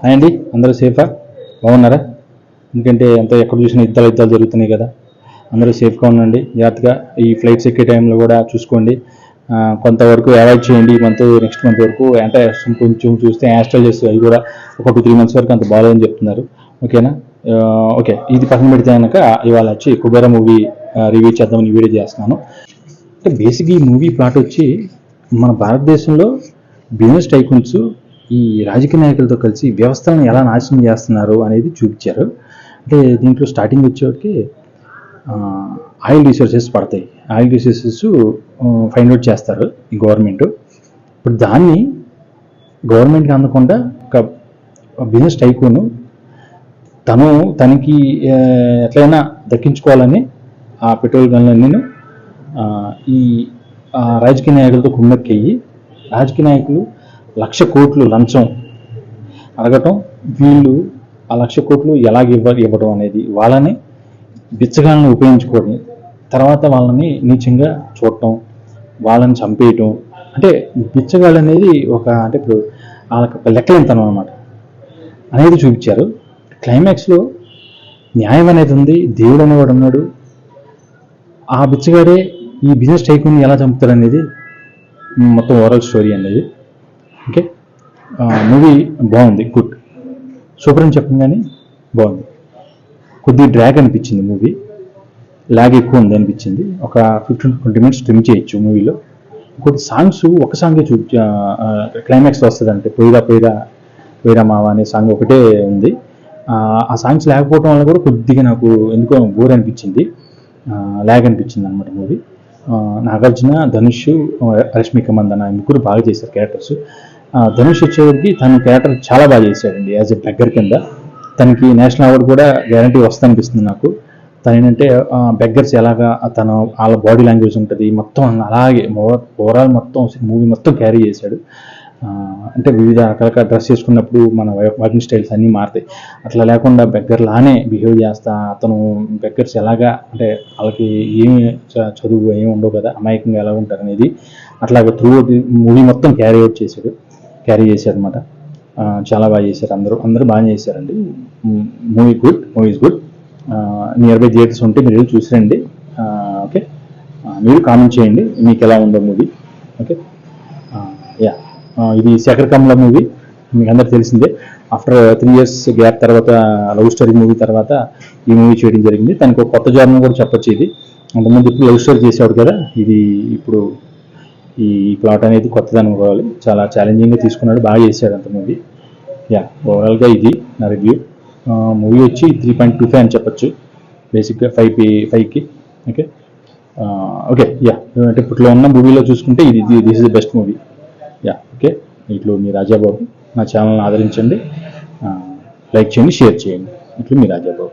Hi అండి, అందరూ సేఫా? బాగున్నారా? ఎందుకంటే అంతా ఎక్కడ చూసినా యుద్ధాలు జరుగుతున్నాయి కదా. అందరూ సేఫ్గా ఉండండి, జాగ్రత్తగా ఈ ఫ్లైట్స్ ఎక్కే టైంలో కూడా చూసుకోండి. కొంతవరకు అవాయిడ్ చేయండి. ఈ మంత్ నెక్స్ట్ మంత్ వరకు అంటే కొంచెం చూస్తే యాస్ట్రల్ చేస్తే అవి కూడా ఒక 2-3 months వరకు అంత బాగాలేదని చెప్తున్నారు. ఓకేనా? ఓకే, ఇది పక్కన పెడితే కనుక ఇవాళ వచ్చి కుబేరా మూవీ రివ్యూ చేద్దామని ఈ వీడియో చేస్తున్నాను. అంటే బేసిక్గా ఈ మూవీ ప్లాట్ వచ్చి మన భారతదేశంలో బిజినెస్ టైకూన్స్ ఈ రాజకీయ నాయకులతో కలిసి వ్యవస్థలను ఎలా నాశనం చేస్తున్నారు అనేది చూపించారు. అంటే దీంట్లో స్టార్టింగ్ వచ్చేటికి ఆయిల్ రిసోర్సెస్ పడతాయి. ఆయిల్ రిసోర్సెస్ ఫైండ్ అవుట్ చేస్తారు ఈ గవర్నమెంట్. ఇప్పుడు దాన్ని గవర్నమెంట్కి అందకుండా ఒక బిజినెస్ టైకూను తనకి ఎట్లయినా దక్కించుకోవాలని ఆ పెట్రోల్ గన్లన్నీ ఈ రాజకీయ నాయకులతో కుమ్మక్కయ్యి రాజకీయ నాయకులు 1,00,000 కోట్లు లంచం అడగటం, వీళ్ళు ఆ 1,00,000 కోట్లు ఎలాగ ఇవ్వడం అనేది వాళ్ళని బిచ్చగాళ్ళని ఉపయోగించుకోవడం, తర్వాత వాళ్ళని నీచంగా చూడటం, వాళ్ళని చంపేయటం. అంటే బిచ్చగాళ్ళు అనేది అంటే ఇప్పుడు వాళ్ళకి ఒక లెక్కలేంతనం అనమాట అనేది చూపించారు. క్లైమాక్స్లో న్యాయం అనేది ఉంది, దేవుడు అనేవాడు ఉన్నాడు. ఆ బిచ్చగాడే ఈ బిజినెస్ టైకూన్ని ఎలా చంపుతాడు అనేది మొత్తం ఓవరాల్ స్టోరీ అనేది. ఓకే, మూవీ బాగుంది, గుడ్, సూపర్ అని చెప్పను కానీ బాగుంది. కొద్దిగా డ్రాగ్ అనిపించింది మూవీ, లాగ్ ఎక్కువ ఉంది అనిపించింది. ఒక 15-20 minutes ట్రిమ్ చేయొచ్చు మూవీలో. కొద్ది సాంగ్స్ ఒక సాంగే క్లైమాక్స్లో వస్తుంది. అంటే పోయిరా మావా అనే సాంగ్ ఒకటే ఉంది. ఆ సాంగ్స్ లేకపోవడం వల్ల కూడా కొద్దిగా నాకు ఎందుకో బోర్ అనిపించింది, లాగ్ అనిపించింది అనమాట మూవీ. నాగార్జున, ధనుష్, రష్మిక మందన ముగ్గురు బాగా చేశారు క్యారెక్టర్స్. ధనుష్ వచ్చేవాడికి తన క్యారెక్టర్ చాలా బాగా చేశాడండి. యాజ్ ఎ బెగ్గర్ కింద తనకి నేషనల్ అవార్డు కూడా గ్యారంటీ వస్తుంది అనిపిస్తుంది నాకు. తను ఏంటంటే బెగ్గర్స్ ఎలాగా వాళ్ళ బాడీ లాంగ్వేజ్ ఉంటుంది మొత్తం అలాగే ఓవరాల్ మొత్తం మూవీ మొత్తం క్యారీ చేశాడు. అంటే వివిధ రకాల డ్రెస్ చేసుకున్నప్పుడు మన వాకింగ్ స్టైల్స్ అన్నీ మారుతాయి. అట్లా లేకుండా బెగ్గర్ లానే బిహేవ్ చేస్తా అతను బెగ్గర్స్ ఎలాగా అంటే వాళ్ళకి ఏమి చదువు ఏమి ఉండవు కదా, అమాయకంగా ఎలా ఉంటారు అనేది అట్లాగే త్రూ మూవీ మొత్తం క్యారీ చేశారు అనమాట. చాలా బాగా చేశారు, అందరూ బాగా చేశారండి. Movie is good. Near by theatres ఉంటే మీరు చూసిరండి. ఓకే, మీరు కామెంట్ చేయండి మీకు ఎలా ఉందో మూవీ. ఓకే, యా, ఇది శేఖర్ కమ్ల మూవీ, మీకు అందరికి తెలిసిందే. ఆఫ్టర్ 3 years గ్యాప్ తర్వాత లవ్ స్టోరీ మూవీ తర్వాత ఈ మూవీ చేయడం జరిగింది. తనకు ఒక కొత్త జర్నీ కూడా చెప్పొచ్చు. ఇది అంతకుముందు ఇప్పుడు లవ్ స్టోరీ చేసేవాడు కదా, ఇది ఇప్పుడు ఈ ప్లాట్ అనేది కొత్తది అనుకోవాలి. చాలా ఛాలెంజింగ్గా తీసుకున్నాడు, బాగా చేశాడు అంత మూవీ. యా, ఓవరాల్గా ఇది నా రివ్యూ. మూవీ వచ్చి 3.25 అని చెప్పచ్చు బేసిక్గా 5కి. ఓకే, ఓకే, యా, అంటే ఇప్పట్లో ఉన్న మూవీలో చూసుకుంటే this is the best movie. Yeah, okay, ఇట్లు మీ రాజాబాబు. నా ఛానల్ని ఆదరించండి, లైక్ చేయండి, షేర్ చేయండి. ఇట్లు మీ రాజాబాబు.